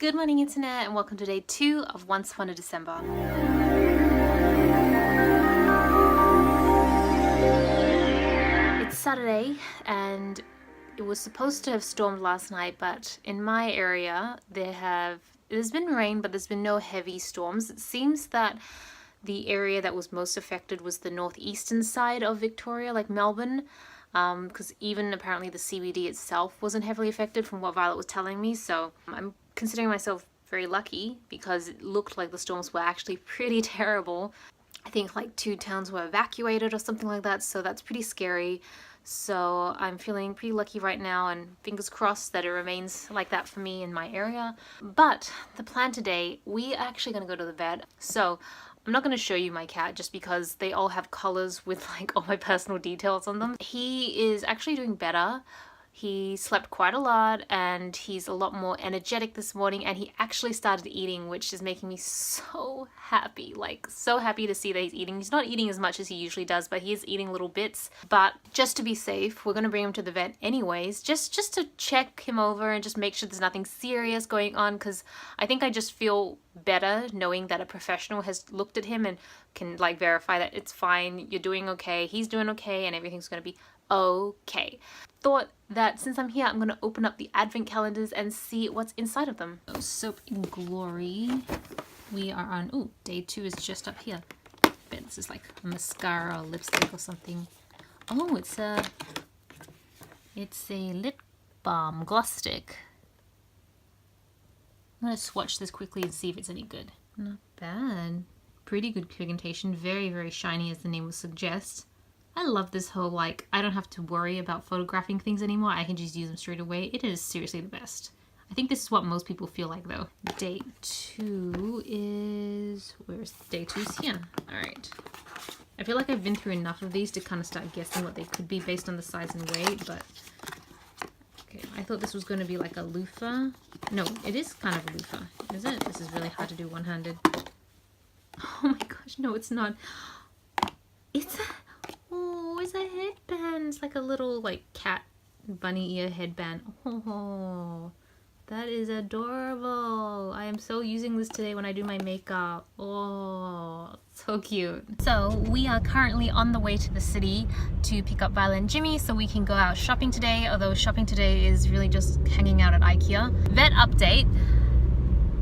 Good morning internet and welcome to day 2 of Once Upon a December. It's Saturday and it was supposed to have stormed last night, but in my area there's been rain, but there's been no heavy storms. It seems that the area that was most affected was the northeastern side of Victoria, like Melbourne, because even apparently the CBD itself wasn't heavily affected from what Violet was telling me. So I'm considering myself very lucky because it looked like the storms were actually pretty terrible. I think like 2 towns were evacuated or something like that, so that's pretty scary. So I'm feeling pretty lucky right now, and fingers crossed that it remains like that for me in my area. But the plan today, we are actually going to go to the vet. So I'm not going to show you my cat just because they all have collars with like all my personal details on them. He is actually doing better. He slept quite a lot and he's a lot more energetic this morning, and he actually started eating, which is making me so happy. Like, so happy to see that he's eating. He's not eating as much as he usually does, but he is eating little bits. But just to be safe, we're going to bring him to the vet anyways, just to check him over and just make sure there's nothing serious going on, because I think I just feel better knowing that a professional has looked at him and can like verify that it's fine, you're doing okay, he's doing okay, and everything's going to be okay. Thought that since I'm here, I'm going to open up the advent calendars and see what's inside of them. So, Soap and Glory. We are on, day 2 is just up here. I bet this is like a mascara or lipstick or something. Oh, it's a lip balm gloss stick. I'm going to swatch this quickly and see if it's any good. Not bad. Pretty good pigmentation. Very, very shiny, as the name would suggest. I love this whole, like, I don't have to worry about photographing things anymore. I can just use them straight away. It is seriously the best. I think this is what most people feel like, though. Day 2 is... Where's day 2's here? Alright. I feel like I've been through enough of these to kind of start guessing what they could be based on the size and weight, but... Okay, I thought this was going to be like a loofah. No, it is kind of a loofah, is it? This is really hard to do one-handed. Oh my gosh, no, it's not. It's a... Oh, it's a headband. It's like a little like cat bunny ear headband. Oh, that is adorable. I am so using this today when I do my makeup. Oh, so cute. So we are currently on the way to the city to pick up Violet and Jimmy so we can go out shopping today, although shopping today is really just hanging out at Ikea. Vet update.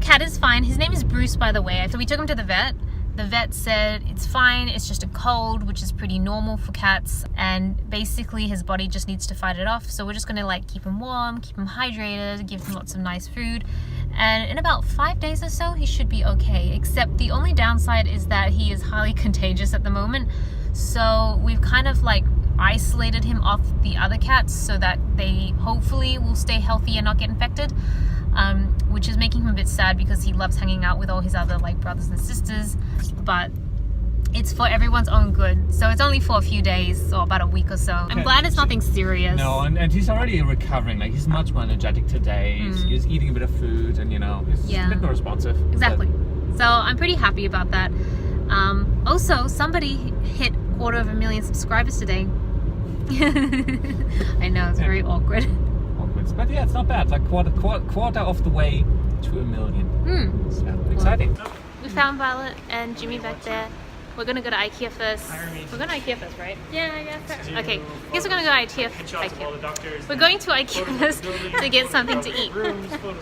Cat is fine. His name is Bruce, by the way. So we took him to the vet. The vet said it's fine, it's just a cold, which is pretty normal for cats, and basically his body just needs to fight it off. So we're just gonna like keep him warm, keep him hydrated, give him lots of nice food, and in about 5 days or so he should be okay. Except the only downside is that he is highly contagious at the moment, so we've kind of like isolated him off the other cats so that they hopefully will stay healthy and not get infected. Which is making him a bit sad because he loves hanging out with all his other like brothers and sisters, but it's for everyone's own good. So it's only for a few days or about a week or so. I'm glad it's nothing serious. No, and he's already recovering. Like, he's much more energetic today. He's eating a bit of food, and you know, he's just a bit more responsive. Exactly. So I'm pretty happy about that. Also, somebody hit 250,000 subscribers today. I know, it's very awkward. But yeah, it's not bad. It's like quarter of the way to 1 million. So exciting. We found Violet and Jimmy back there. We're gonna go to Ikea first. We're going to Ikea first, right? Yeah, I guess. Okay, I guess we're gonna go to Ikea. We're going to Ikea first to get something to eat.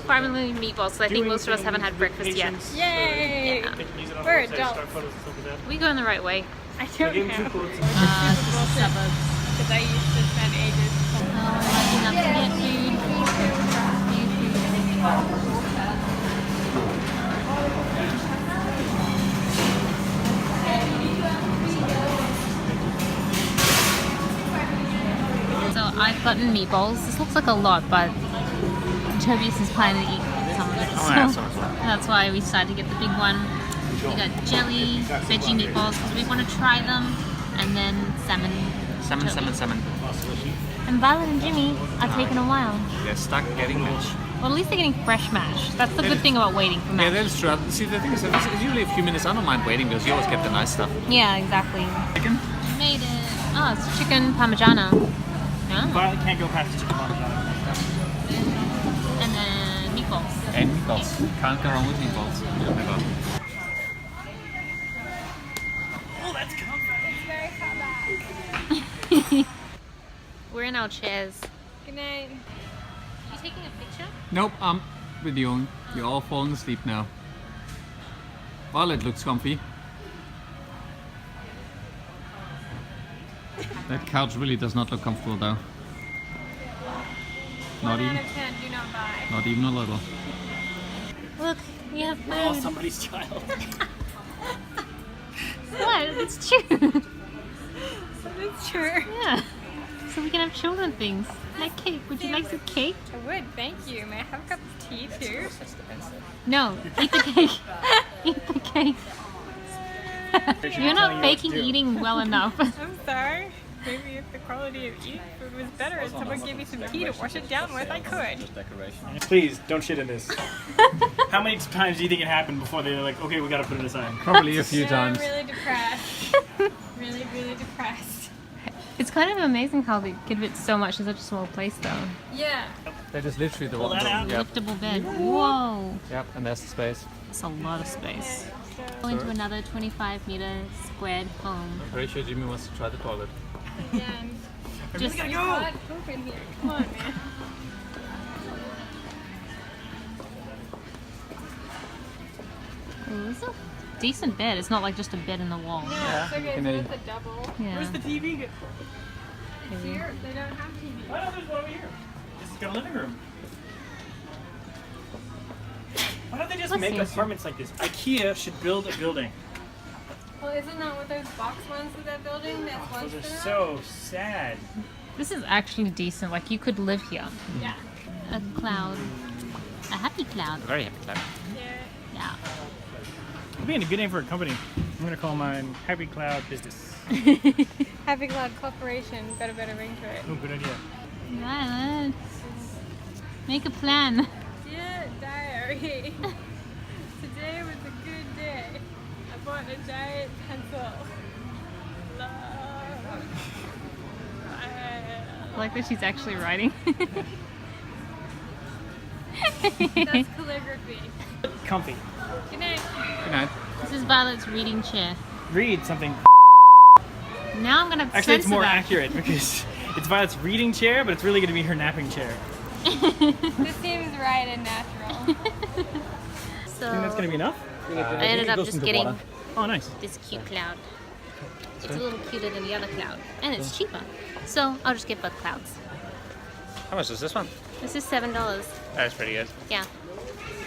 Primarily meatballs, so I think most of us haven't had breakfast yet. Yay! Yeah. We're adults. We going the right way. I don't know. Suburbs. Because I used to spend ages. Up to get food. So I've gotten meatballs. This looks like a lot, but Tobias is planning to eat some of it. So that's why we decided to get the big one. We got jelly, veggie meatballs because we want to try them, and then salmon. Salmon. And Violet and Jimmy are taking a while. They're stuck getting mash. Well, at least they're getting fresh mash. That's the good thing about waiting for mash. Yeah, that's true. See, the thing is, it's usually a few minutes. I don't mind waiting because you always get the nice stuff. Yeah, exactly. Chicken? We made it. Oh, it's chicken parmigiana. Yeah. Violet can't go past the chicken parmigiana. And then meatballs. And meatballs. Can't go wrong with meatballs. Never. Oh, that's comfy. We're in our chairs. Good night. Are you taking a picture? Nope, I'm with you. You're all falling asleep now. Violet looks comfy. That couch really does not look comfortable though. Not 1 even. out of 10, do not buy. Not even a little. Look, we have Oh, food. somebody's child. What? It's true. That's true. Yeah. So we can have children things. Like cake. Would you like some cake? I would, thank you. May I have a cup of tea too? No. Eat the cake. Eat the cake. You're not baking eating well enough. I'm sorry. Maybe if the quality of eating food was better and someone gave me some tea to wash it down with, I could. Please don't shit in this. How many times do you think it happened before they were like, okay, we gotta put it aside? Probably a few No, times. I'm really depressed. really depressed. It's kind of amazing how they give it so much in such a small place though. Yeah. That is literally the Pull one. that out. Yep. Liftable bed. Whoa. Yep, and there's the space. That's a lot of space. So, Go into another 25-meter squared home. I'm pretty sure Jimmy wants to try the toilet. again. Just You got poop in here. Come on, man. Ooh, it's a decent bed. It's not like just a bed in the wall. Yeah, it's okay. can So they- it's a double. Yeah. Where's the TV? Here, they don't have TV. Why not there's one over here? This has got a living room. Why don't they just Let's make see. apartments like this? Ikea should build a building. Well, isn't that what those box ones that they're building? That's ones Those are for them? so sad. This is actually decent. Like you could live here. Yeah. A cloud. A happy cloud. Very happy cloud. Yeah. Yeah. It'd be a good name for a company. I'm gonna call mine Happy Cloud Business. Happy Cloud Corporation. Got a better ring to it. Oh, good idea. Violet. Make a plan. Dear diary. Today was a good day. I bought a giant pencil. Love. I like that she's actually writing. That's calligraphy. Comfy. Good night. Good night. This is Violet's reading chair. Read something. Now I'm gonna Actually, it's censor more that. accurate because it's Violet's reading chair, but it's really gonna be her napping chair. This seems right and natural. So I think that's gonna be enough. I ended up just getting Oh, nice. this cute cloud. It's a little cuter than the other cloud, and it's cheaper. So I'll just get both clouds. How much is this one? This is $7. That's pretty good. Yeah.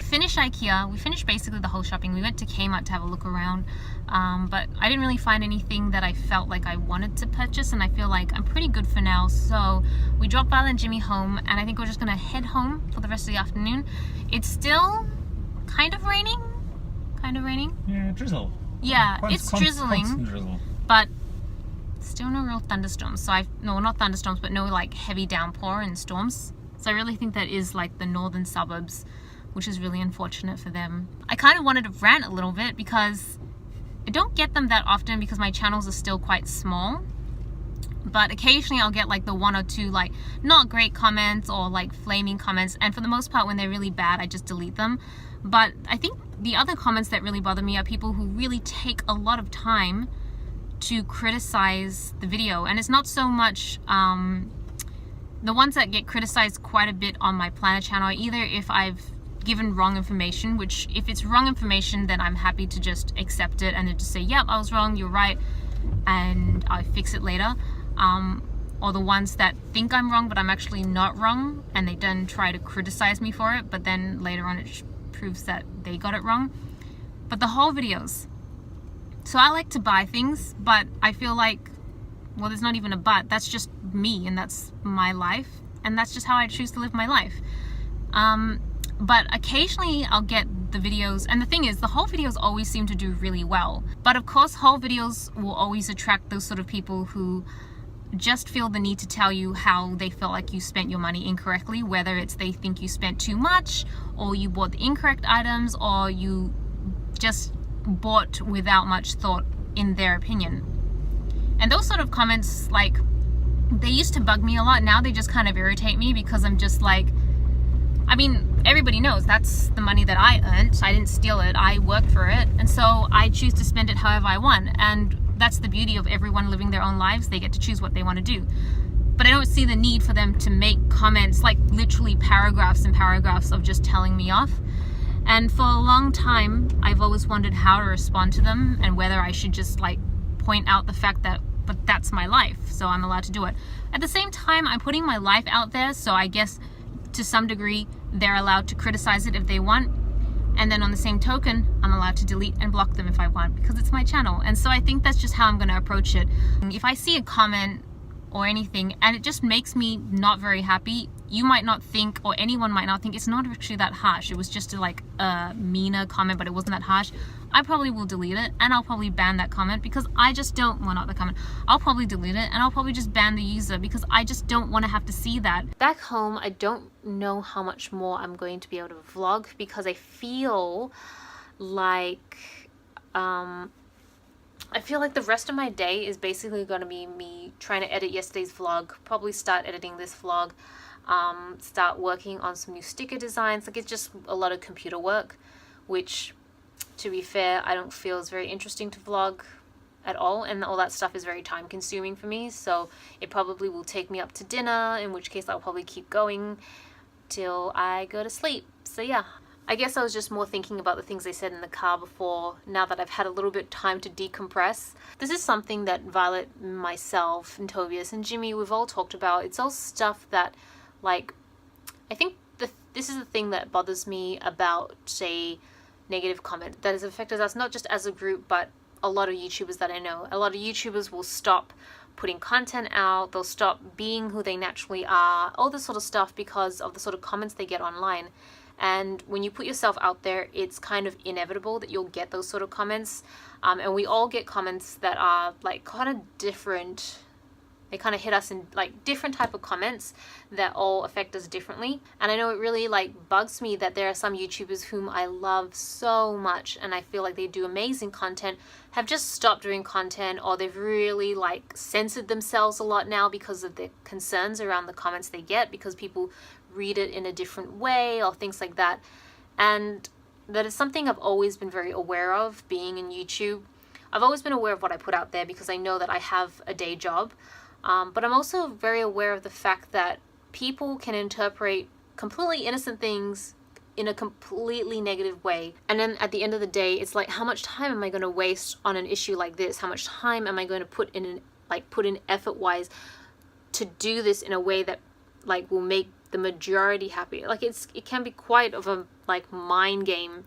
Finished Ikea. We finished basically the whole shopping. We went to Kmart to have a look around, but I didn't really find anything that I felt like I wanted to purchase, and I feel like I'm pretty good for now. So we dropped Violet and Jimmy home, and I think we're just gonna head home for the rest of the afternoon. It's still kind of raining. Yeah, drizzle. Yeah, it's drizzling, Constant drizzle. but still no real thunderstorms. So not thunderstorms, but no like heavy downpour and storms. So I really think that is like the northern suburbs, which is really unfortunate for them. I kind of wanted to rant a little bit because I don't get them that often because my channels are still quite small. But occasionally I'll get like the one or two like not great comments or like flaming comments, and for the most part when they're really bad I just delete them. But I think the other comments that really bother me are people who really take a lot of time to criticize the video, and it's not so much the ones that get criticized quite a bit on my planner channel, either if I've given wrong information, which if it's wrong information then I'm happy to just accept it and then just say yep, I was wrong, you're right, and I fix it later, or the ones that think I'm wrong but I'm actually not wrong and they then try to criticize me for it, but then later on it proves that they got it wrong. But the whole videos, so I like to buy things, but I feel like, well, there's not even a but, that's just me and that's my life and that's just how I choose to live my life. But occasionally I'll get the videos, and the thing is the whole videos always seem to do really well, but of course whole videos will always attract those sort of people who just feel the need to tell you how they felt like you spent your money incorrectly, whether it's they think you spent too much or you bought the incorrect items or you just bought without much thought in their opinion. And those sort of comments, like, they used to bug me a lot. Now they just kind of irritate me because I'm just like, I mean, everybody knows that's the money that I earned. I didn't steal it, I worked for it, and so I choose to spend it however I want. And that's the beauty of everyone living their own lives. They get to choose what they want to do. But I don't see the need for them to make comments, like literally paragraphs and paragraphs of just telling me off. And for a long time, I've always wondered how to respond to them and whether I should just like point out the fact that, but that's my life, so I'm allowed to do it. At the same time, I'm putting my life out there, so I guess to some degree, they're allowed to criticize it if they want. And then on the same token, I'm allowed to delete and block them if I want, because it's my channel. And so I think that's just how I'm going to approach it. If I see a comment or anything and it just makes me not very happy, you might not think, or anyone might not think, it's not actually that harsh, it was just a meaner comment, but it wasn't that harsh, I probably will delete it, and I'll probably ban that comment, because I just don't, well, not the comment, I'll probably delete it, and I'll probably just ban the user, because I just don't want to have to see that. Back home, I don't know how much more I'm going to be able to vlog, because I feel like the rest of my day is basically going to be me trying to edit yesterday's vlog, probably start editing this vlog, start working on some new sticker designs. Like, it's just a lot of computer work, which, to be fair, I don't feel is very interesting to vlog at all, and all that stuff is very time consuming for me, so it probably will take me up to dinner, in which case I'll probably keep going till I go to sleep. So yeah, I guess I was just more thinking about the things I said in the car before, now that I've had a little bit of time to decompress. This is something that Violet, myself, and Tobias, and Jimmy, we've all talked about. It's all stuff that, like, I think this is the thing that bothers me about, say, negative comment that has affected us, not just as a group, but a lot of YouTubers that I know. A lot of YouTubers will stop putting content out, they'll stop being who they naturally are, all this sort of stuff, because of the sort of comments they get online. And when you put yourself out there, it's kind of inevitable that you'll get those sort of comments. And we all get comments that are like kind of different. They kind of hit us in like different type of comments that all affect us differently. And I know it really like bugs me that there are some YouTubers whom I love so much and I feel like they do amazing content, have just stopped doing content, or they've really like censored themselves a lot now because of the concerns around the comments they get, because people read it in a different way or things like that. And that is something I've always been very aware of being in YouTube. I've always been aware of what I put out there because I know that I have a day job. But I'm also very aware of the fact that people can interpret completely innocent things in a completely negative way. And then at the end of the day, it's like, how much time am I going to waste on an issue like this? How much time am I going to put in effort-wise to do this in a way that like will make the majority happy? Like, it can be quite of a like mind game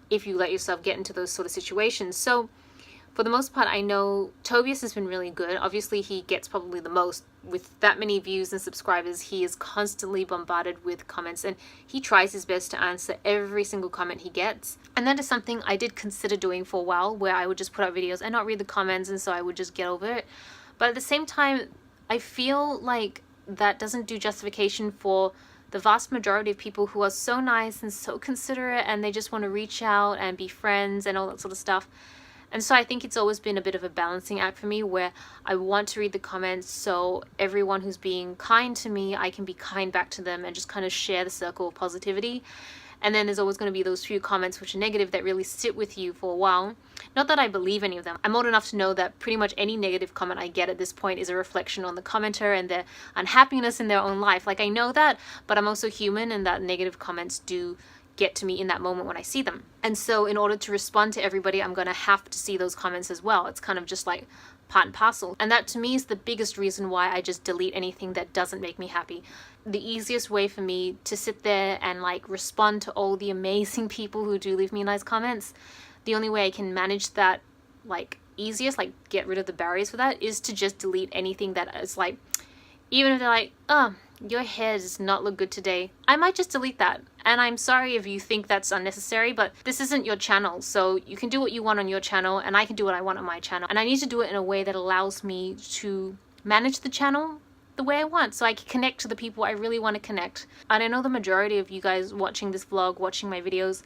if you let yourself get into those sort of situations. So for the most part, I know Tobias has been really good. Obviously, he gets probably the most. With that many views and subscribers, he is constantly bombarded with comments, and he tries his best to answer every single comment he gets. And that is something I did consider doing for a while, where I would just put out videos and not read the comments, and so I would just get over it. But at the same time, I feel like that doesn't do justification for the vast majority of people who are so nice and so considerate, and they just want to reach out and be friends and all that sort of stuff. And so I think it's always been a bit of a balancing act for me, where I want to read the comments, so everyone who's being kind to me, I can be kind back to them and just kind of share the circle of positivity. And then there's always going to be those few comments which are negative that really sit with you for a while. Not that I believe any of them. I'm old enough to know that pretty much any negative comment I get at this point is a reflection on the commenter and their unhappiness in their own life. Like, I know that, but I'm also human, and that negative comments do get to me in that moment when I see them. And so in order to respond to everybody, I'm going to have to see those comments as well. It's kind of just like part and parcel. And that to me is the biggest reason why I just delete anything that doesn't make me happy. The easiest way for me to sit there and like respond to all the amazing people who do leave me nice comments, the only way I can manage that like easiest, like get rid of the barriers for that, is to just delete anything that is like, even if they're like, oh, your hair does not look good today, I might just delete that. And I'm sorry if you think that's unnecessary, but this isn't your channel, so you can do what you want on your channel, and I can do what I want on my channel. And I need to do it in a way that allows me to manage the channel the way I want, so I can connect to the people I really want to connect. And I know the majority of you guys watching this vlog, watching my videos,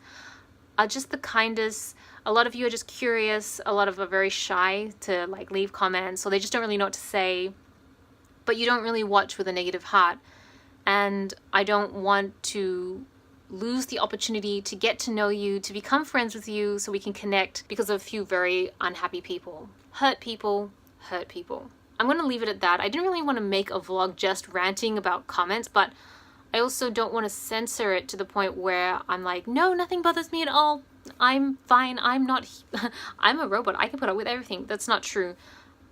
are just the kindest. A lot of you are just curious, a lot of you are very shy to like leave comments, so they just don't really know what to say. But you don't really watch with a negative heart, and I don't want to lose the opportunity to get to know you, to become friends with you, so we can connect because of a few very unhappy people. Hurt people, hurt people. I'm gonna leave it at that. I didn't really want to make a vlog just ranting about comments, but I also don't want to censor it to the point where I'm like, no, nothing bothers me at all. I'm fine. I'm not, I'm a robot. I can put up with everything. That's not true.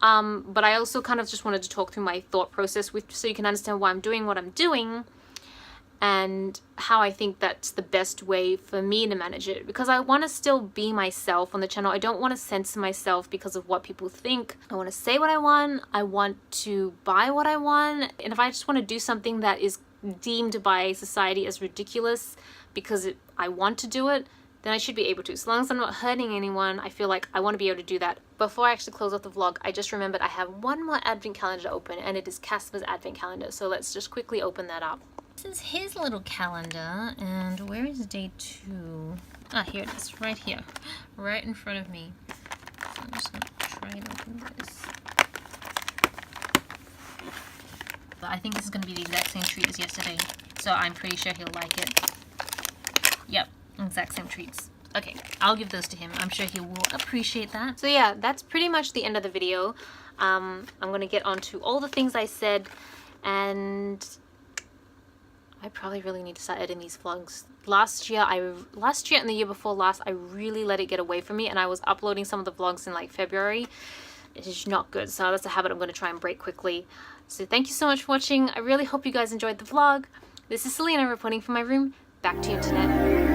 But I also kind of just wanted to talk through my thought process so you can understand why I'm doing what I'm doing and how I think that's the best way for me to manage it, because I want to still be myself on the channel. I don't want to censor myself because of what people think. I want to say what I want. I want to buy what I want. And if I just want to do something that is deemed by society as ridiculous because I want to do it, then I should be able to. As long as I'm not hurting anyone, I feel like I want to be able to do that. Before I actually close off the vlog, I just remembered I have one more advent calendar to open, and it is Casper's advent calendar. So let's just quickly open that up. This is his little calendar, and where is day 2? Ah, here it is, right here, right in front of me. So I'm just gonna try and open this. I think this is gonna be the exact same treat as yesterday, so I'm pretty sure he'll like it. Yep, exact same treats. Okay, I'll give those to him. I'm sure he will appreciate that. So yeah, that's pretty much the end of the video. I'm gonna get onto all the things I said, and I probably really need to start editing these vlogs. Last year and the year before last, I really let it get away from me, and I was uploading some of the vlogs in like February. It is not good, so that's a habit I'm going to try and break quickly. So thank you so much for watching. I really hope you guys enjoyed the vlog. This is Celina reporting from my room. Back to you, internet.